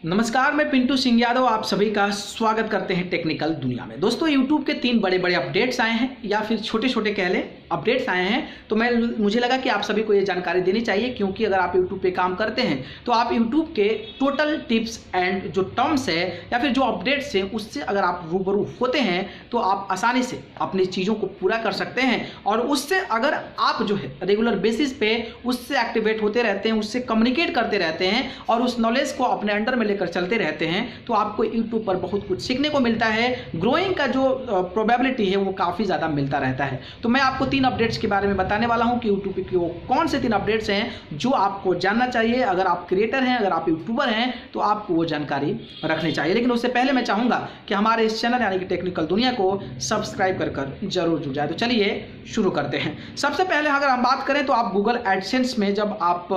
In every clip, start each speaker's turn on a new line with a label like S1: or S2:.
S1: नमस्कार, मैं पिंटू सिंह यादव आप सभी का स्वागत करते हैं टेक्निकल दुनिया में। दोस्तों, YouTube के 3 बड़े बड़े अपडेट्स आए हैं या फिर छोटे छोटे कह लें अपडेट्स आए हैं। तो मुझे लगा कि आप सभी को ये जानकारी देनी चाहिए, क्योंकि अगर आप YouTube पे काम करते हैं तो आप YouTube के टोटल टिप्स एंड जो टर्म्स है या फिर जो अपडेट्स हैं उससे अगर आप रूबरू होते हैं तो आप आसानी से अपनी चीज़ों को पूरा कर सकते हैं। और उससे अगर आप जो है रेगुलर बेसिस पे उससे एक्टिवेट होते रहते हैं, उससे कम्युनिकेट करते रहते हैं और उस नॉलेज को अपने अंडर में लेकर चलते रहते हैं तो आपको YouTube पर बहुत कुछ सीखने को मिलता है। ग्रोइंग का जो प्रोबेबिलिटी है वो काफ़ी ज़्यादा मिलता रहता है। तो मैं आपको 3 अपडेट्स के बारे में बताने वाला हूं कि YouTube पे वो कौन से 3 अपडेट्स हैं जो आपको जानना चाहिए। अगर आप क्रिएटर हैं, अगर आप यूट्यूबर हैं तो आपको वो जानकारी रखनी चाहिए। लेकिन उससे पहले मैं चाहूँगा कि हमारे इस चैनल यानी कि टेक्निकल दुनिया को सब्सक्राइब कर जरूर जुड़ जाए। तो चलिए शुरू करते हैं। सबसे पहले अगर हम बात करें तो आप गूगल एडसेंस में जब आप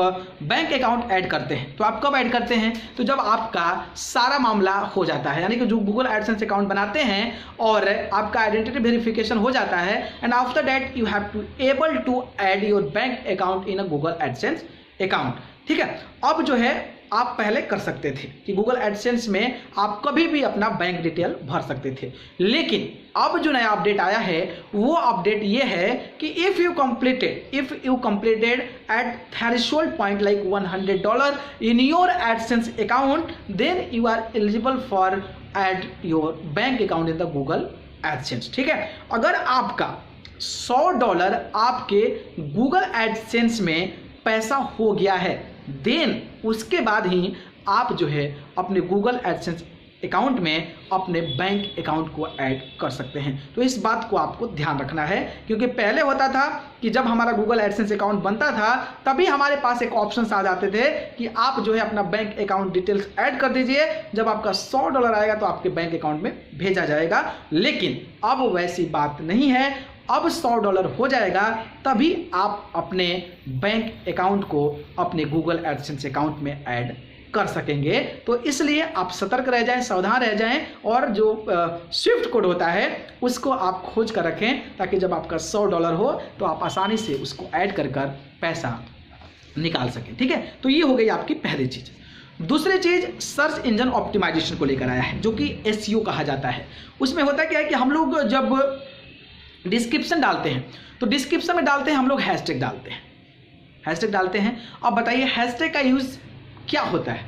S1: बैंक अकाउंट ऐड करते हैं तो आप कब ऐड करते हैं? तो जब आपका सारा मामला हो जाता है, यानी कि जो गूगल एडसेंस अकाउंट बनाते हैं और आपका आइडेंटिटी वेरिफिकेशन हो जाता है and after that you have to able to add your bank account in a Google AdSense account. ठीक है, अब जो है आप पहले कर सकते थे कि गूगल एडसेंस में आप कभी भी अपना बैंक डिटेल भर सकते थे, लेकिन अब जो नया अपडेट आया है वो अपडेट ये है कि if you completed at threshold point like $100 in your AdSense account then you are eligible for add your bank account in the Google AdSense. ठीक है, अगर आपका $100 आपके गूगल एडसेंस में पैसा हो गया है देन उसके बाद ही आप जो है अपने गूगल एडसेंस अकाउंट में अपने बैंक अकाउंट को ऐड कर सकते हैं। तो इस बात को आपको ध्यान रखना है, क्योंकि पहले होता था कि जब हमारा गूगल एडसेंस अकाउंट बनता था तभी हमारे पास एक ऑप्शन आ जाते थे कि आप जो है अपना बैंक अकाउंट डिटेल्स ऐड कर दीजिए, जब आपका $100 आएगा तो आपके बैंक अकाउंट में भेजा जाएगा। लेकिन अब वैसी बात नहीं है, अब $100 हो जाएगा तभी आप अपने बैंक अकाउंट को अपने गूगल एडसेंस अकाउंट में ऐड कर सकेंगे। तो इसलिए आप सतर्क रह जाएं, सावधान रह जाएं और जो स्विफ्ट कोड होता है उसको आप खोज कर रखें ताकि जब आपका $100 हो तो आप आसानी से उसको ऐड कर पैसा निकाल सकें। ठीक है, तो ये हो गई आपकी पहली चीज़। दूसरी चीज़ सर्च इंजन ऑप्टिमाइजेशन को लेकर आया है, जो कि SEO कहा जाता है। उसमें होता क्या है कि हम लोग जब डिस्क्रिप्शन डालते हैं तो डिस्क्रिप्शन में डालते हैं हम लोग हैशटैग डालते हैं। अब बताइए हैशटैग का यूज़ क्या होता है?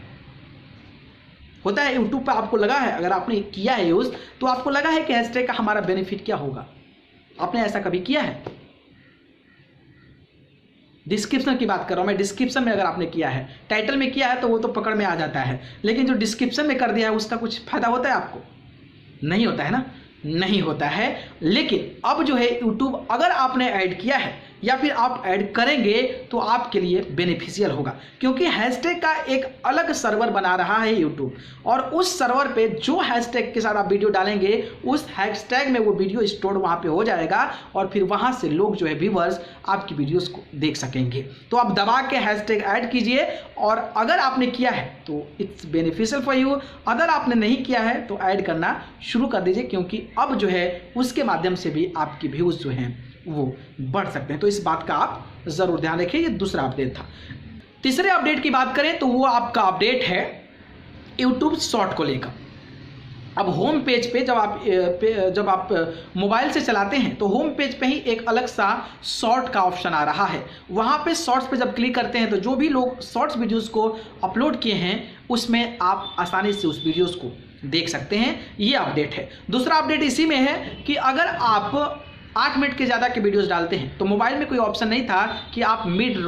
S1: यूट्यूब पर आपको लगा है, अगर आपने किया है यूज़ तो आपको लगा है कि हैशटैग का हमारा बेनिफिट क्या होगा? आपने ऐसा कभी किया है? डिस्क्रिप्शन की बात कर रहा हूं मैं। डिस्क्रिप्शन में अगर आपने किया है, टाइटल में किया है तो वो तो पकड़ में आ जाता है, लेकिन जो डिस्क्रिप्शन में कर दिया है उसका कुछ फायदा होता है आपको? नहीं होता है ना, नहीं होता है। लेकिन अब जो है YouTube अगर आपने ऐड किया है या फिर आप ऐड करेंगे तो आपके लिए बेनिफिशियल होगा, क्योंकि हैशटैग का एक अलग सर्वर बना रहा है YouTube, और उस सर्वर पे जो हैशटैग के साथ आप वीडियो डालेंगे उस हैशटैग में वो वीडियो स्टोर वहाँ पे हो जाएगा और फिर वहाँ से लोग जो है व्यूअर्स आपकी वीडियोस को देख सकेंगे। तो आप दबा के हैशटैग ऐड कीजिए, और अगर आपने किया है तो इट्स बेनिफिशियल फॉर यू, अगर आपने नहीं किया है तो ऐड करना शुरू कर दीजिए, क्योंकि अब जो है उसके माध्यम से भी आपकी व्यूज़ जो हैं वो बढ़ सकते हैं। तो इस बात का आप जरूर ध्यान रखिए। ये दूसरा अपडेट था। तीसरे अपडेट की बात करें तो वो आपका अपडेट है YouTube शॉर्ट को लेकर। अब होम पेज पे जब आप मोबाइल से चलाते हैं तो होम पेज पे ही एक अलग सा शॉर्ट का ऑप्शन आ रहा है। वहाँ पे शॉर्ट्स पे जब क्लिक करते हैं तो जो भी लोग शॉर्ट्स वीडियोस को अपलोड किए हैं उसमें आप आसानी से उस वीडियोस को देख सकते हैं। ये अपडेट है। दूसरा अपडेट इसी में है कि अगर आप 8 मिनट के ज़्यादा के वीडियोस डालते हैं तो मोबाइल में कोई ऑप्शन नहीं था कि आप मिड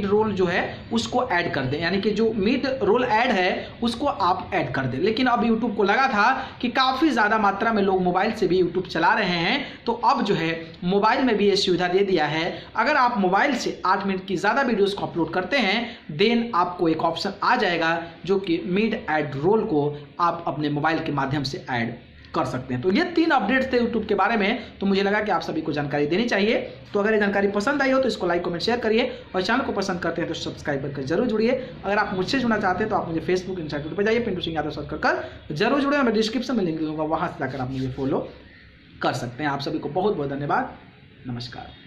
S1: रोल जो है उसको ऐड कर दें, यानी कि जो मिड रोल ऐड है उसको आप ऐड कर दें। लेकिन अब YouTube को लगा था कि काफ़ी ज़्यादा मात्रा में लोग मोबाइल से भी YouTube चला रहे हैं, तो अब जो है मोबाइल में भी ये सुविधा दे दिया है। अगर आप मोबाइल से 8 मिनट की ज़्यादा वीडियोज़ को अपलोड करते हैं देन आपको एक ऑप्शन आ जाएगा जो कि मिड ऐड रोल को आप अपने मोबाइल के माध्यम से ऐड कर सकते हैं। तो ये 3 अपडेट्स थे YouTube के बारे में, तो मुझे लगा कि आप सभी को जानकारी देनी चाहिए। तो अगर ये जानकारी पसंद आई हो तो इसको लाइक कमेंट शेयर करिए, और चैनल को पसंद करते हैं तो सब्सक्राइब करके जरूर जुड़िए। अगर आप मुझसे जुड़ना चाहते हैं तो आप मुझे फेसबुक इंस्टाग्राम पर जाइए, पिंटू सिंह यादव सर्च कर जरूर जुड़े। मैं डिस्क्रिप्शन में लिंक दूंगा, वहां से जाकर आप मुझे फॉलो कर सकते हैं। आप सभी को बहुत बहुत धन्यवाद। नमस्कार।